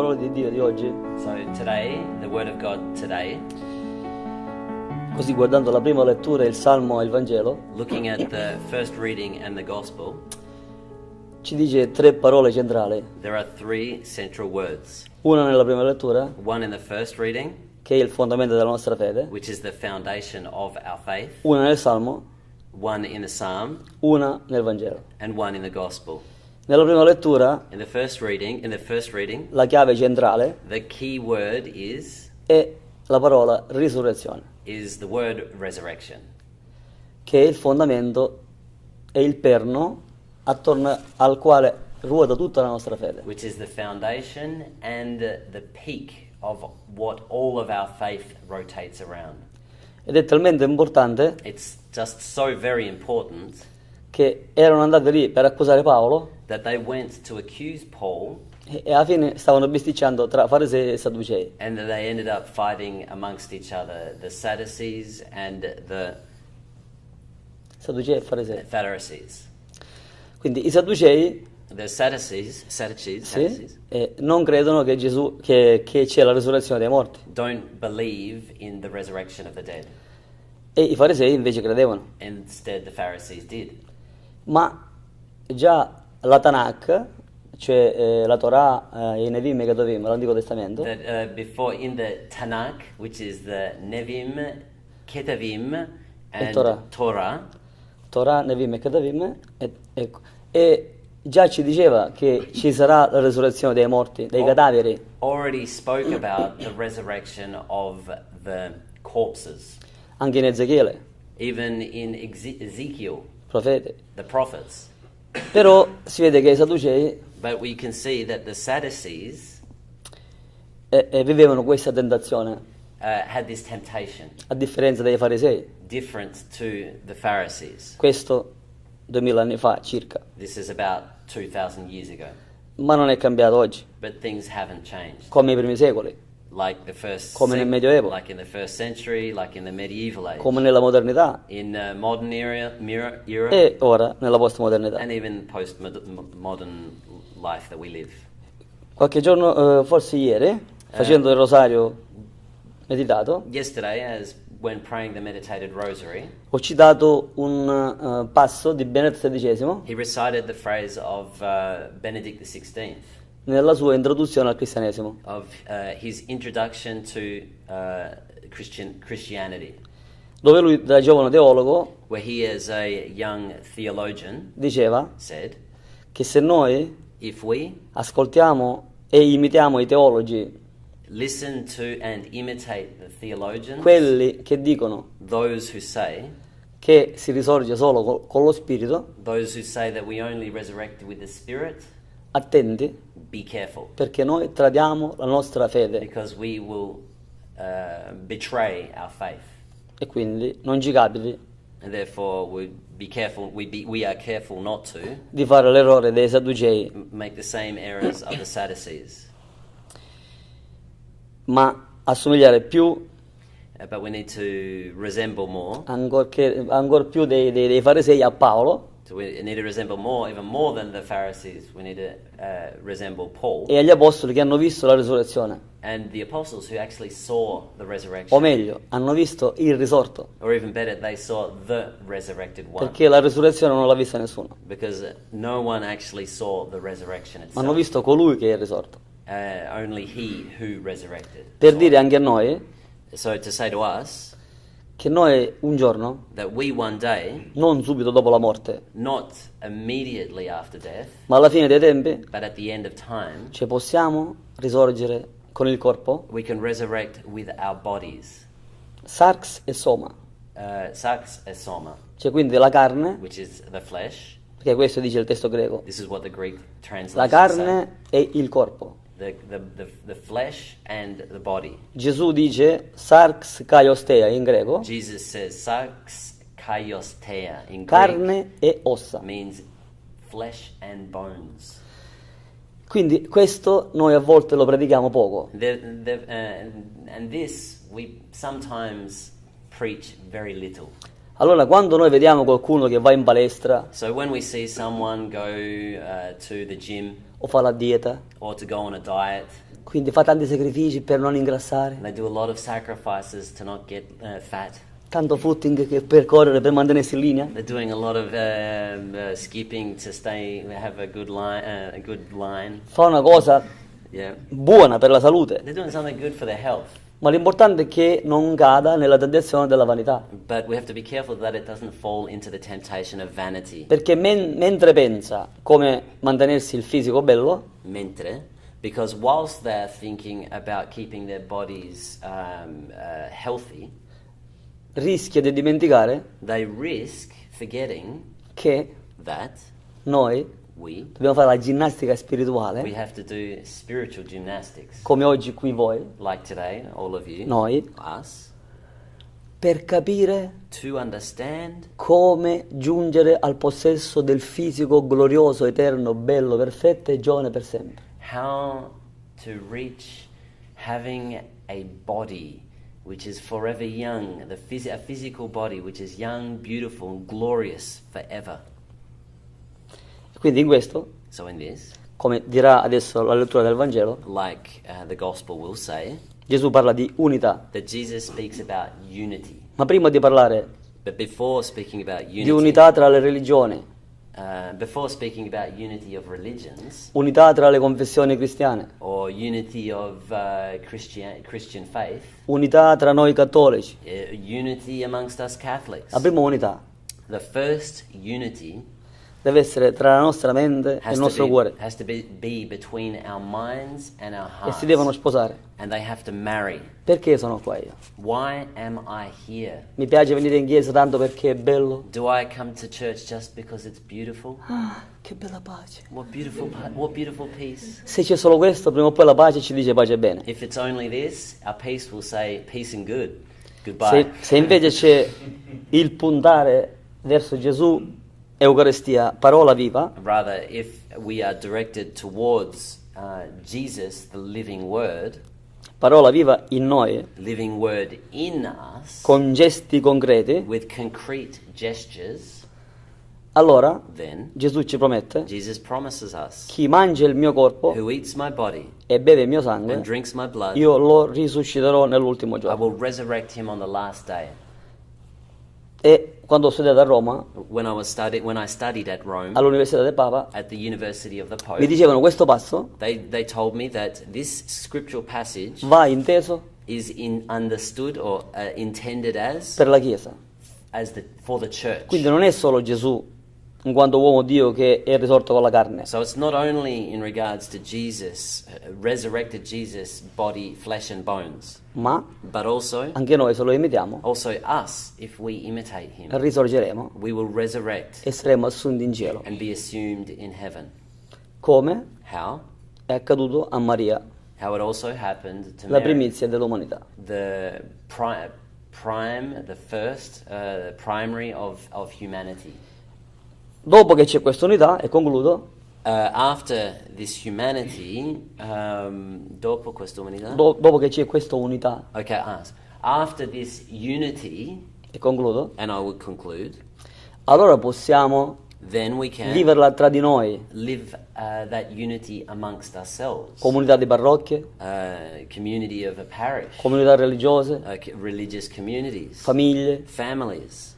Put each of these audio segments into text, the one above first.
parola di Dio di oggi, So today, the Word of God today, così guardando la prima lettura, il Salmo e il Vangelo, looking at the first reading and the Gospel, ci dice tre parole centrali. there are three central words. Una nella prima lettura, One in the first reading, che è il fondamento della nostra fede, which is the foundation of our faith, una nel Salmo, one in the Psalm, una nel Vangelo. and one in the Gospel. Nella prima lettura, In the first reading, la chiave centrale the key word is è la parola risurrezione, the word resurrection, che è il fondamento e il perno attorno al quale ruota tutta la nostra fede. which is the foundation and the peak of what all of our faith rotates around. Ed è talmente importante It's just so very important che erano andati lì per accusare Paolo that they went to accuse Paul, e alla fine stavano bisticciando tra farisei e sadducei. and that they ended up fighting amongst each other, the Sadducees and the Sadducei e farisei. Pharisees. Quindi i sadducei The Sadducees sì, non credono che Gesù che c'è la risurrezione dei morti, don't believe in the resurrection of the dead. e i farisei invece credevano. Instead, the Pharisees did. Ma già la Tanakh, cioè la Torah, i Nevim e i Ketuvim, l'Antico Testamento, That before in the Tanakh, which is the Nevim, Ketuvim, and Torah. Torah, Nevim e Ketuvim, e già ci diceva che ci sarà la risurrezione dei morti, dei cadaveri, already spoke about the resurrection of the corpses. anche in Ezechiele, Even in Ezekiel, profeti. the prophets. Però si vede che i sadducei But we can see that the Sadducees vivevano questa tentazione, had this temptation, a differenza dei farisei. different to the Pharisees. Questo 2000 anni fa circa, This is about 2,000 years ago. ma non è cambiato oggi, But things haven't changed. come i primi secoli, Like the first, come nel Medioevo, like in the first century, like in the medieval age, come nella modernità in modern era, e ora nella postmodernità. and even post-modern life that we live. Qualche giorno, forse ieri, facendo il rosario meditato, Yesterday, as when praying the meditated rosary, ho citato un passo di Benedetto XVI he recited the phrase of Benedict XVI, nella sua introduzione al cristianesimo, of his introduction to Christianity, dove lui da giovane teologo where he as a young theologian diceva said, che se noi if we ascoltiamo e imitiamo i teologi, listen to and imitate the theologians, quelli che dicono those who say che si risorge solo con lo spirito, that we only resurrected with the Spirit, attenti, be careful, perché noi tradiamo la nostra fede because we will betray our faith, e quindi non ci capiti and therefore we be careful. We are careful not to di fare l'errore dei sadducei, make the same errors of the Sadducees, ma assomigliare più, but we need to resemble more. ancor più dei farisei a Paolo So we need to resemble more, even more than the Pharisees. We need to resemble Paul e agli apostoli che hanno visto la risurrezione, and the apostles who actually saw the resurrection. o meglio, hanno visto il risorto, Or even better, they saw the resurrected one. perché la risurrezione non l'ha vista nessuno, Because no one actually saw the resurrection ma hanno itself. visto colui che è risorto. Only he who resurrected. Per dire anche a noi So to say to us che noi un giorno, that we one day, non subito dopo la morte, not immediately after death, ma alla fine dei tempi, but at the end of time, ci possiamo risorgere con il corpo, we can resurrect with our bodies. sarx e soma, Sarx e soma, cioè quindi la carne, which is the flesh. perché questo dice il testo greco, This is what the Greek la translation say. carne e il corpo. The flesh and the body. Gesù dice sarx kaiostea in greco, Jesus says sarx kaiostea in Greek carne e ossa. means flesh and bones. Quindi questo noi a volte lo predichiamo poco, And this we sometimes preach very little. Allora, quando noi vediamo qualcuno che va in palestra So when we see someone go to the gym o fa la dieta, or to go on a diet, Quindi fa tanti sacrifici per non ingrassare, They do a lot of sacrifices to not get fat. tanto footing che per correre, per mantenersi in linea. They're doing a lot of skipping to have a good line. Fa una cosa Yeah, buona per la salute, they're doing something good for their health. ma l'importante è che non cada nella tentazione della vanità. But we have to be careful that it doesn't fall into the temptation of vanity. Perché mentre pensa come mantenersi il fisico bello, Mentre, because whilst they're thinking about keeping their bodies healthy, rischia di dimenticare they risk forgetting che that noi we dobbiamo fare la ginnastica spirituale, have to do spiritual gymnastics, come oggi qui voi, like today, all of you, noi, us, per capire to understand come giungere al possesso del fisico glorioso, eterno, bello, perfetto e giovane per sempre. how to reach having a body which is forever young, a physical body which is young, beautiful, and glorious forever. Quindi in questo, So in this, come dirà adesso la lettura del Vangelo, like the gospel will say, Gesù parla di unità, that Jesus speaks about unity. ma prima di parlare But before speaking about di unity, unità tra le religioni, before speaking about unity of religions unità tra le confessioni cristiane, or unity of Christian faith, unità tra noi cattolici, unity amongst us Catholics, la prima unità the first unity deve essere tra la nostra mente e il nostro cuore, has to be between our minds and our e hearts, si devono sposare. and they have to marry. Perché sono qua io? Why am I here? Mi piace venire in chiesa tanto perché è bello? Do I come to church just because it's beautiful? Ah, che bella pace. What beautiful peace. Se c'è solo questo, prima o poi la pace ci dice pace e bene. If it's only this, our peace will say peace and good. Goodbye. Se invece c'è il puntare verso Gesù, Eucaristia, parola viva, Rather, if we are directed towards Jesus, the living word in noi, in us, con gesti concreti, with concrete gestures, allora then Gesù ci promette: Jesus promises us, chi mangia il mio corpo who eats my body e beve il mio and sangue, drinks my blood, io lo risusciterò nell'ultimo I giorno. will resurrect him on the last day. E quando ho studiato a Roma, When I studied at Rome, all'Università del Papa, at the University of the mi Pope, dicevano questo passo they told me that this scriptural passage va inteso is understood or intended per la Chiesa. for the church. Quindi non è solo Gesù, in quanto uomo Dio, che è risorto con la carne, So it's not only in regards to Jesus, resurrected Jesus, body, flesh and bones, ma but also anche noi, se lo imitiamo, us, if we imitate him, risorgeremo we will resurrect e saremo assunti in cielo, and be assumed in heaven. come How? è accaduto a Maria, How it also happened to la Mary, primizia dell'umanità. the primary of humanity. Dopo che c'è questa unità, e concludo, After this humanity, dopo questa umanità? dopo che c'è questa unità, Okay, after this unity, e concludo, and I would conclude, allora possiamo then we can viverla tra di noi, live that unity amongst ourselves. comunità di parrocchie, Community of a parish, comunità religiose, religious communities, famiglie, families.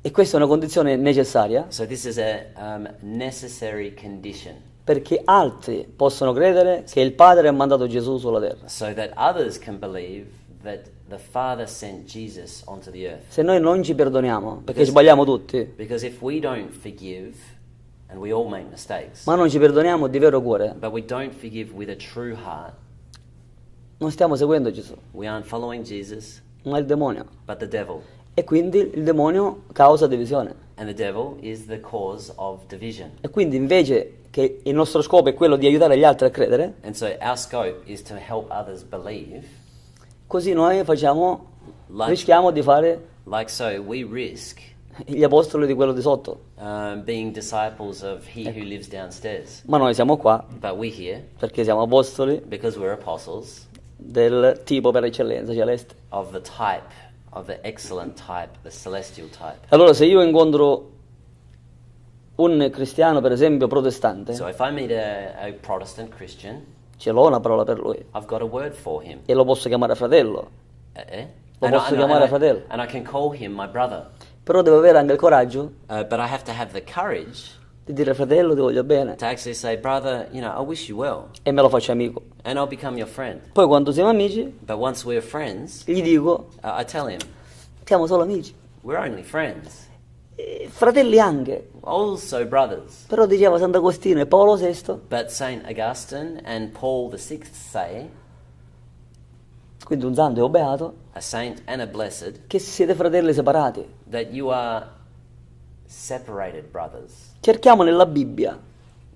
e questa è una condizione necessaria So this is a necessary condition, perché altri possono credere che il Padre ha mandato Gesù sulla terra. so that others can believe that the Father sent Jesus onto the earth. Se noi non ci perdoniamo, perché Because- sbagliamo tutti, Because if we don't forgive, and we all make mistakes, ma non ci perdoniamo di vero cuore, but we don't forgive with a true heart, non stiamo seguendo Gesù, we aren't following Jesus, ma il demonio. but the devil. E quindi il demonio causa divisione. And the devil is the cause of division. E quindi invece che il nostro scopo è quello di aiutare gli altri a credere, And so our scope is to help others believe. così noi rischiamo di fare Like so, we risk gli apostoli di quello di sotto. being disciples of he who lives downstairs. Ma noi siamo qua But we're here perché siamo apostoli because we're apostles del tipo per eccellenza celeste. of the type, of the excellent type, the celestial type. Allora se io incontro un cristiano, per esempio, protestante, So if I meet a Protestant Christian, Ce l'ho una parola per lui. I've got a word for him. E lo posso chiamare fratello. Lo posso chiamare fratello. And I can call him my brother. Però devo avere anche il coraggio But I have to have the courage di dire fratello, ti voglio bene. to actually say, brother, I wish you well. E me lo faccio amico. And I'll become your friend. Poi quando siamo amici, But once we're friends, gli dico, I tell him, siamo solo amici. we're only friends. Fratelli anche. Also brothers. Però diceva Sant'Agostino e Paolo VI, But Saint Augustine and Paul VI say, quindi un santo e un beato, a saint and a blessed, che siete fratelli separati. that you are separated brothers. Cerchiamo nella Bibbia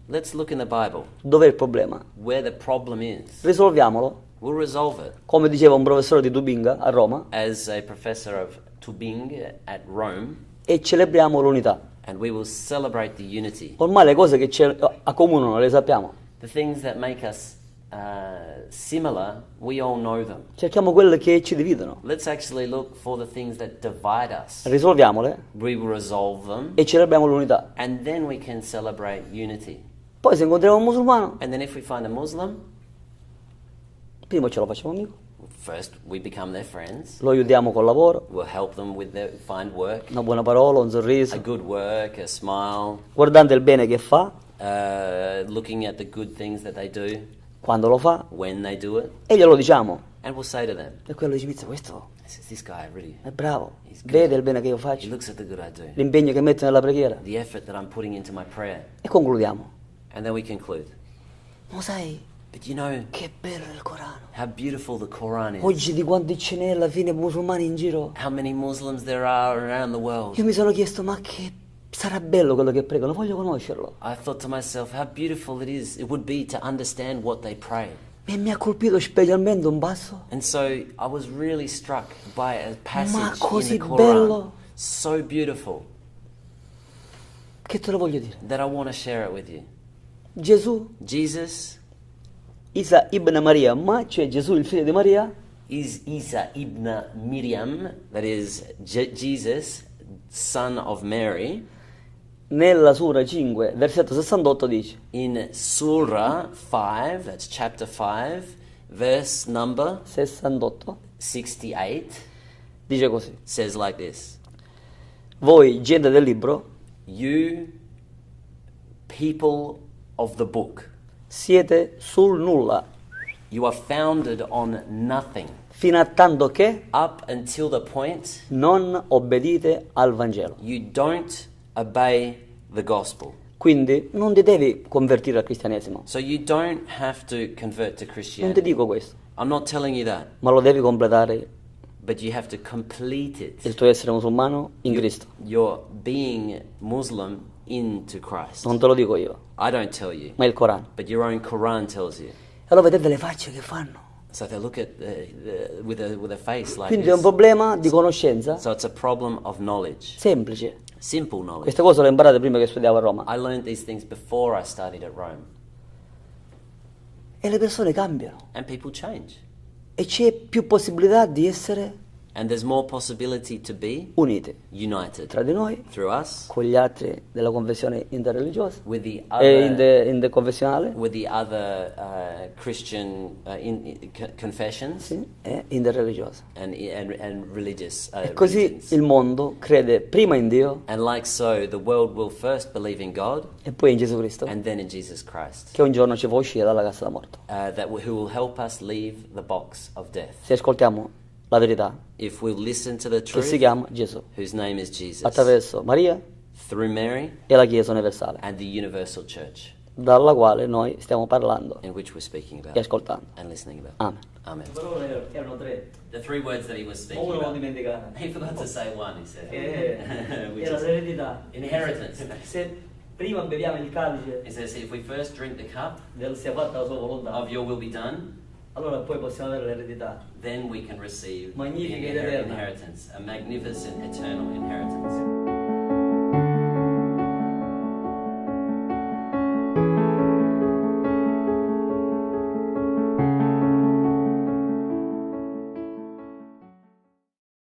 Let's look in the Bible dov'è il problema. where the problem is. Risolviamolo. We'll resolve it. Come diceva un professore di Tubinga a Roma, As a professor of Tübingen at Rome, e celebriamo l'unità. and we will celebrate the unity. Ormai le cose che ci accomunano le sappiamo. The things that make us similar, we all know them. Cerchiamo quelle che ci dividono. Let's actually look for the things that divide us. Risolviamole We will resolve them, e celebriamo l'unità. and then we can celebrate unity. Poi se incontriamo un musulmano, And then if we find a Muslim, prima ce lo facciamo amico, first we become their friends. lo aiutiamo col lavoro, We'll help them with their find work, una buona parola, un a sorriso, good work, a smile, guardando il bene che fa, looking at the good things that they do, quando lo fa, when they do it, e glielo diciamo. and we'll say to them, E quello dice, "Mizza, questo this guy really, è bravo, He's good. vede il bene che io he faccio, looks at the good I do, l'impegno che metto nella preghiera." the effort that I'm putting into my prayer. E concludiamo. And then we conclude. Ma sai But you know che bello il Corano? how beautiful the Quran is. Oggi di quanti ce n'è alla fine musulmani in giro? How many Muslims there are around the world. Io mi sono chiesto, ma che sarà bello quello che pregano, voglio conoscerlo. I thought to myself, how beautiful it would be to understand what they pray. E mi ha colpito specialmente un passo. And so I was really struck by a passage così in the Quran, bello. so beautiful, Che te lo voglio dire? that I want to share it with you. Gesù, Jesus Isa ibn Maria, ma cioè Gesù il figlio di Maria, is Isa ibn Miriam, that is Jesus, son of Mary. nella Sura 5, versetto 68 dice: In Surah 5, that's chapter 5, verse number 68, 68, dice così: says like this. voi, gente del libro, You, people of the book, siete sul nulla, you are founded on nothing, fino a tanto che up until the point non obbedite al Vangelo. you don't obey the gospel. Quindi non ti devi convertire al cristianesimo. So you don't have to convert to Non ti Christianity. dico questo, I'm not telling you that, ma lo devi completare but you have to complete il it. tuo essere musulmano in Cristo. Your being Muslim into Christ. Non te lo dico io, I don't tell you, ma il Corano. but your own Quran tells you. E allora vedete le facce che fanno. So they look at with a face like Quindi è un this. problema di conoscenza So it's a problem of knowledge, semplice. simple knowledge. Queste cose le ho imparate prima che studiavo a Roma. I learned these things before I studied at Rome, E le persone cambiano. and people change, E c'è più possibilità di essere and there's more possibility to be unite united tra di noi, through us con gli altri della confessione interreligiosa with the e other interconfessionale, Christian confessions sì, e interreligiosa. and religious E così religions. il mondo crede prima in Dio And like so, the world will first believe in God e poi in Gesù Cristo, and then in Jesus Christ, che un giorno ci fa uscire dalla cassa da morto. who will help us leave the box of death. Se ascoltiamo la verità, If we listen to the che si truth, chiama Gesù, whose name is Jesus, attraverso Maria through Mary e la Chiesa universale, and the universal church dalla quale noi stiamo parlando in which we're speaking about e ascoltando. and listening about. Amen. Amen. Le parole erano tre. The three words that he was speaking Uno l'ho about. dimenticato. He forgot to say one, he said. Which Era is l'eredità. inheritance. Se prima beviamo il calice He says, if we first drink the cup sia fatta la sua volontà, of your will be done, allora poi possiamo avere l'eredità. then we can receive the Magnifica ed eterna. inheritance, a magnificent eternal inheritance.